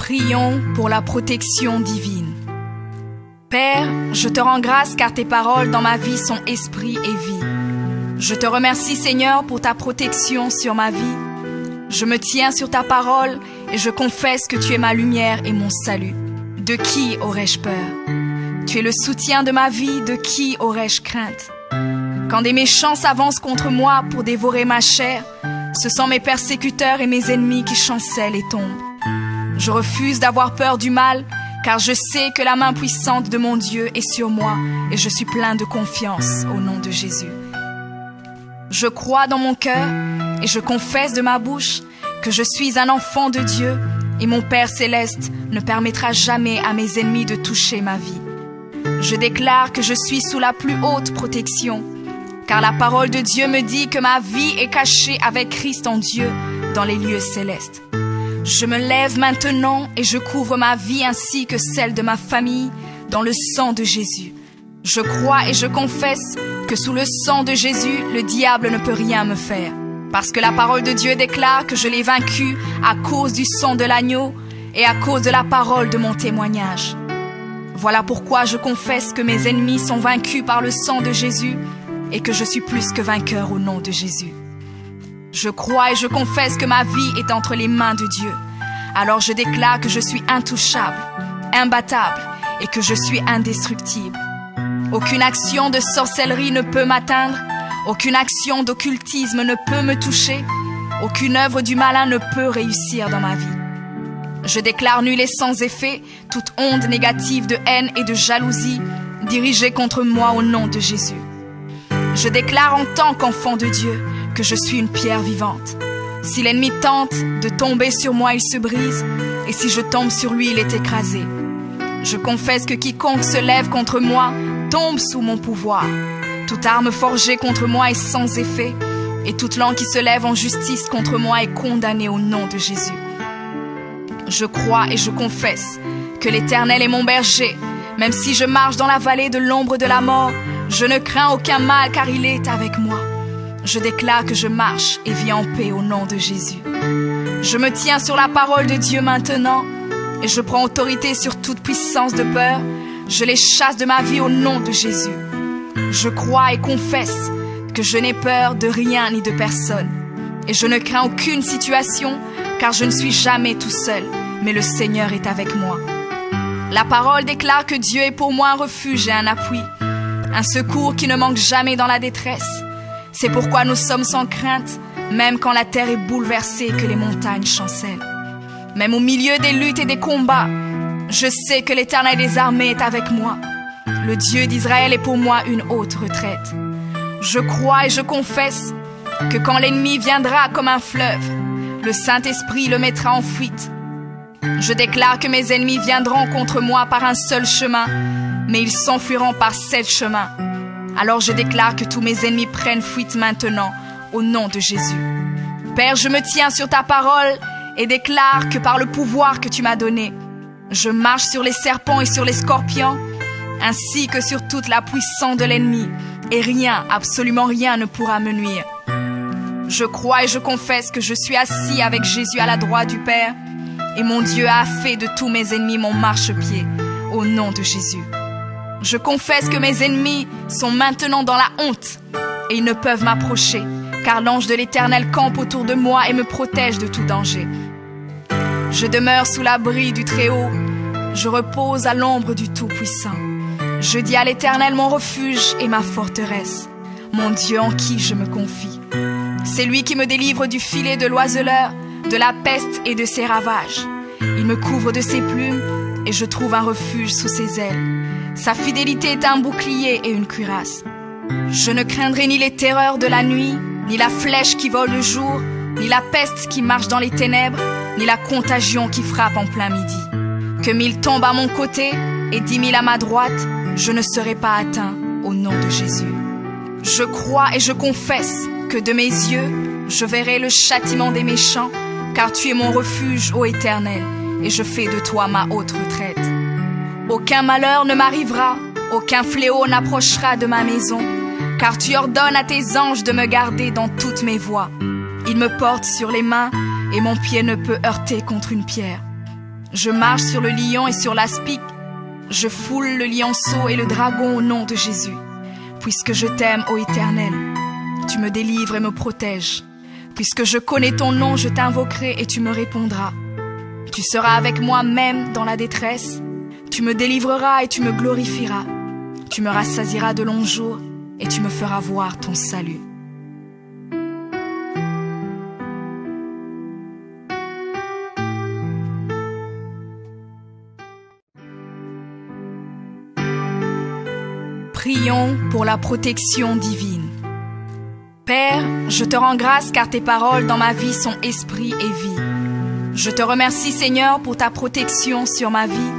Prions pour la protection divine. Père, je te rends grâce car tes paroles dans ma vie sont esprit et vie. Je te remercie Seigneur pour ta protection sur ma vie. Je me tiens sur ta parole et je confesse que tu es ma lumière et mon salut. De qui aurais-je peur? Tu es le soutien de ma vie, de qui aurais-je crainte? Quand des méchants s'avancent contre moi pour dévorer ma chair, ce sont mes persécuteurs et mes ennemis qui chancellent et tombent. Je refuse d'avoir peur du mal, car je sais que la main puissante de mon Dieu est sur moi et je suis plein de confiance au nom de Jésus. Je crois dans mon cœur et je confesse de ma bouche que je suis un enfant de Dieu et mon Père céleste ne permettra jamais à mes ennemis de toucher ma vie. Je déclare que je suis sous la plus haute protection, car la parole de Dieu me dit que ma vie est cachée avec Christ en Dieu dans les lieux célestes. Je me lève maintenant et je couvre ma vie ainsi que celle de ma famille dans le sang de Jésus. Je crois et je confesse que sous le sang de Jésus, le diable ne peut rien me faire. Parce que la parole de Dieu déclare que je l'ai vaincu à cause du sang de l'agneau et à cause de la parole de mon témoignage. Voilà pourquoi je confesse que mes ennemis sont vaincus par le sang de Jésus et que je suis plus que vainqueur au nom de Jésus. Je crois et je confesse que ma vie est entre les mains de Dieu. Alors je déclare que je suis intouchable, imbattable et que je suis indestructible. Aucune action de sorcellerie ne peut m'atteindre, aucune action d'occultisme ne peut me toucher, aucune œuvre du malin ne peut réussir dans ma vie. Je déclare nul et sans effet toute onde négative de haine et de jalousie dirigée contre moi au nom de Jésus. Je déclare en tant qu'enfant de Dieu que je suis une pierre vivante. Si l'ennemi tente de tomber sur moi, il se brise, et si je tombe sur lui, il est écrasé. Je confesse que quiconque se lève contre moi tombe sous mon pouvoir. Toute arme forgée contre moi est sans effet, et toute langue qui se lève en justice contre moi est condamnée au nom de Jésus. Je crois et je confesse que l'Éternel est mon berger. Même si je marche dans la vallée de l'ombre de la mort, je ne crains aucun mal car il est avec moi. Je déclare que je marche et vis en paix au nom de Jésus. Je me tiens sur la parole de Dieu maintenant et je prends autorité sur toute puissance de peur. Je les chasse de ma vie au nom de Jésus. Je crois et confesse que je n'ai peur de rien ni de personne. Et je ne crains aucune situation car je ne suis jamais tout seul, mais le Seigneur est avec moi. La parole déclare que Dieu est pour moi un refuge et un appui, un secours qui ne manque jamais dans la détresse. C'est pourquoi nous sommes sans crainte, même quand la terre est bouleversée et que les montagnes chancellent. Même au milieu des luttes et des combats, je sais que l'Éternel des armées est avec moi. Le Dieu d'Israël est pour moi une haute retraite. Je crois et je confesse que quand l'ennemi viendra comme un fleuve, le Saint-Esprit le mettra en fuite. Je déclare que mes ennemis viendront contre moi par un seul chemin, mais ils s'enfuiront par 7 chemins. Alors je déclare que tous mes ennemis prennent fuite maintenant, au nom de Jésus. Père, je me tiens sur ta parole et déclare que par le pouvoir que tu m'as donné, je marche sur les serpents et sur les scorpions, ainsi que sur toute la puissance de l'ennemi, et rien, absolument rien ne pourra me nuire. Je crois et je confesse que je suis assis avec Jésus à la droite du Père, et mon Dieu a fait de tous mes ennemis mon marchepied, au nom de Jésus. Je confesse que mes ennemis sont maintenant dans la honte, et ils ne peuvent m'approcher, car l'ange de l'Éternel campe autour de moi et me protège de tout danger. Je demeure sous l'abri du Très-Haut, je repose à l'ombre du Tout-Puissant. Je dis à l'Éternel mon refuge et ma forteresse, mon Dieu en qui je me confie. C'est lui qui me délivre du filet de l'oiseleur, de la peste et de ses ravages. Il me couvre de ses plumes et je trouve un refuge sous ses ailes. Sa fidélité est un bouclier et une cuirasse. Je ne craindrai ni les terreurs de la nuit, ni la flèche qui vole le jour, ni la peste qui marche dans les ténèbres, ni la contagion qui frappe en plein midi. Que 1000 tombent à mon côté et 10 000 à ma droite, je ne serai pas atteint au nom de Jésus. Je crois et je confesse que de mes yeux, je verrai le châtiment des méchants, car tu es mon refuge, ô Éternel, et je fais de toi ma haute retraite. Aucun malheur ne m'arrivera, aucun fléau n'approchera de ma maison, car tu ordonnes à tes anges de me garder dans toutes mes voies. Ils me portent sur les mains, et mon pied ne peut heurter contre une pierre. Je marche sur le lion et sur l'aspic. Je foule le lionceau et le dragon au nom de Jésus. Puisque je t'aime, ô Éternel, tu me délivres et me protèges. Puisque je connais ton nom, je t'invoquerai et tu me répondras. Tu seras avec moi même dans la détresse. Tu me délivreras et tu me glorifieras. Tu me rassasieras de longs jours et tu me feras voir ton salut. Prions pour la protection divine. Père, je te rends grâce car tes paroles dans ma vie sont esprit et vie. Je te remercie Seigneur pour ta protection sur ma vie.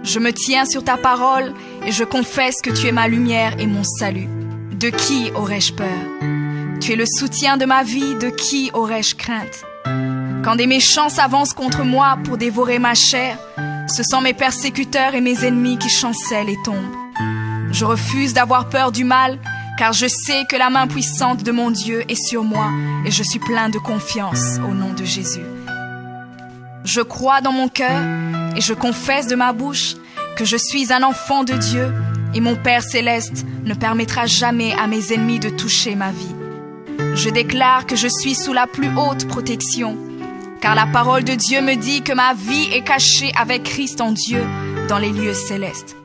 Je me tiens sur ta parole et je confesse que tu es ma lumière et mon salut. De qui aurais-je peur? Tu es le soutien de ma vie, de qui aurais-je crainte? Quand des méchants s'avancent contre moi pour dévorer ma chair, ce sont mes persécuteurs et mes ennemis qui chancellent et tombent. Je refuse d'avoir peur du mal, car je sais que la main puissante de mon Dieu est sur moi et je suis plein de confiance au nom de Jésus. Je crois dans mon cœur et je confesse de ma bouche que je suis un enfant de Dieu et mon Père céleste ne permettra jamais à mes ennemis de toucher ma vie. Je déclare que je suis sous la plus haute protection, car la parole de Dieu me dit que ma vie est cachée avec Christ en Dieu dans les lieux célestes.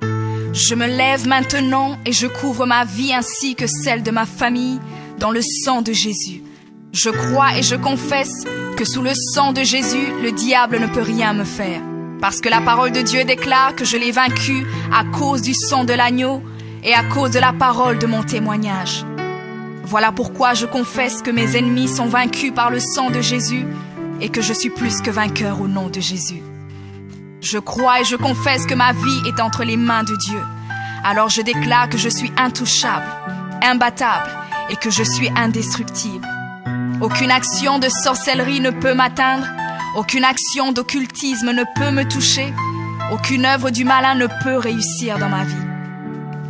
Je me lève maintenant et je couvre ma vie ainsi que celle de ma famille dans le sang de Jésus. Je crois et je confesse que sous le sang de Jésus, le diable ne peut rien me faire. Parce que la parole de Dieu déclare que je l'ai vaincu à cause du sang de l'agneau et à cause de la parole de mon témoignage. Voilà pourquoi je confesse que mes ennemis sont vaincus par le sang de Jésus et que je suis plus que vainqueur au nom de Jésus. Je crois et je confesse que ma vie est entre les mains de Dieu. Alors je déclare que je suis intouchable, imbattable et que je suis indestructible. Aucune action de sorcellerie ne peut m'atteindre, aucune action d'occultisme ne peut me toucher, aucune œuvre du malin ne peut réussir dans ma vie.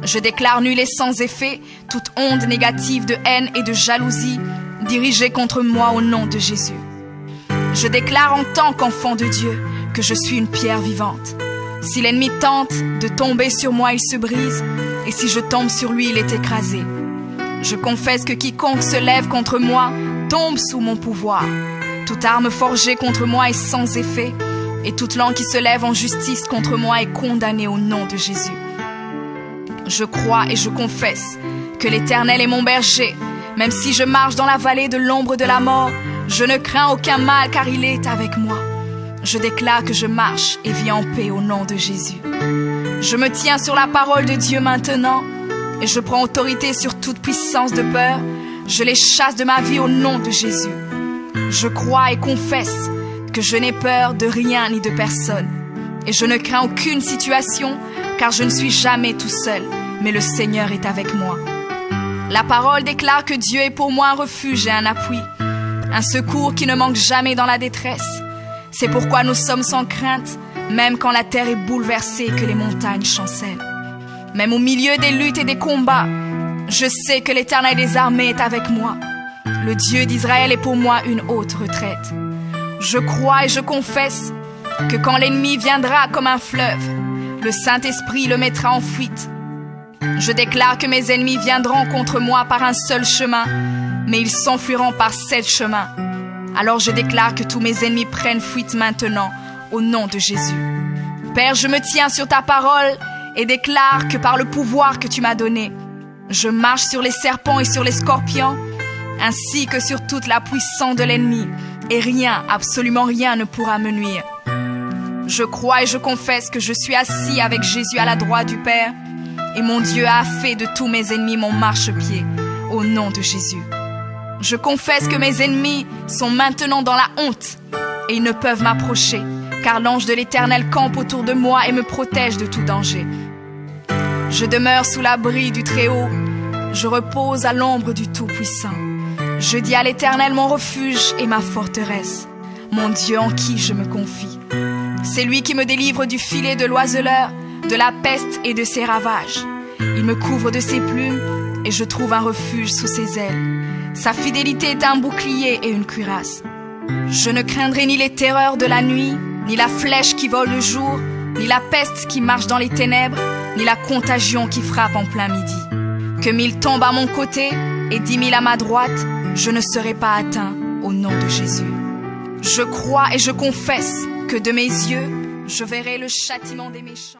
Je déclare nul et sans effet toute onde négative de haine et de jalousie dirigée contre moi au nom de Jésus. Je déclare en tant qu'enfant de Dieu que je suis une pierre vivante. Si l'ennemi tente de tomber sur moi, il se brise, et si je tombe sur lui, il est écrasé. Je confesse que quiconque se lève contre moi tombe sous mon pouvoir. Toute arme forgée contre moi est sans effet, et toute langue qui se lève en justice contre moi est condamnée au nom de Jésus. Je crois et je confesse que l'Éternel est mon berger. Même si je marche dans la vallée de l'ombre de la mort, je ne crains aucun mal car il est avec moi. Je déclare que je marche et vis en paix au nom de Jésus. Je me tiens sur la parole de Dieu maintenant et je prends autorité sur toute puissance de peur. Je les chasse de ma vie au nom de Jésus. Je crois et confesse que je n'ai peur de rien ni de personne. Et je ne crains aucune situation car je ne suis jamais tout seul, mais le Seigneur est avec moi. La parole déclare que Dieu est pour moi un refuge et un appui, un secours qui ne manque jamais dans la détresse. C'est pourquoi nous sommes sans crainte, même quand la terre est bouleversée et que les montagnes chancellent. Même au milieu des luttes et des combats, je sais que l'Éternel des armées est avec moi. Le Dieu d'Israël est pour moi une haute retraite. Je crois et je confesse que quand l'ennemi viendra comme un fleuve, le Saint-Esprit le mettra en fuite. Je déclare que mes ennemis viendront contre moi par un seul chemin, mais ils s'enfuiront par 7 chemins. Alors je déclare que tous mes ennemis prennent fuite maintenant, au nom de Jésus. Père, je me tiens sur ta parole et déclare que par le pouvoir que tu m'as donné, je marche sur les serpents et sur les scorpions, ainsi que sur toute la puissance de l'ennemi, et rien, absolument rien ne pourra me nuire. Je crois et je confesse que je suis assis avec Jésus à la droite du Père, et mon Dieu a fait de tous mes ennemis mon marchepied, au nom de Jésus. Je confesse que mes ennemis sont maintenant dans la honte, et ils ne peuvent m'approcher, car l'ange de l'Éternel campe autour de moi et me protège de tout danger. Je demeure sous l'abri du Très-Haut, je repose à l'ombre du Tout-Puissant. Je dis à l'Éternel mon refuge et ma forteresse, mon Dieu en qui je me confie. C'est lui qui me délivre du filet de l'oiseleur, de la peste et de ses ravages. Il me couvre de ses plumes et je trouve un refuge sous ses ailes. Sa fidélité est un bouclier et une cuirasse. Je ne craindrai ni les terreurs de la nuit, ni la flèche qui vole le jour, ni la peste qui marche dans les ténèbres, ni la contagion qui frappe en plein midi. Que 1000 tombent à mon côté et 10 000 à ma droite, je ne serai pas atteint au nom de Jésus. Je crois et je confesse que de mes yeux, je verrai le châtiment des méchants.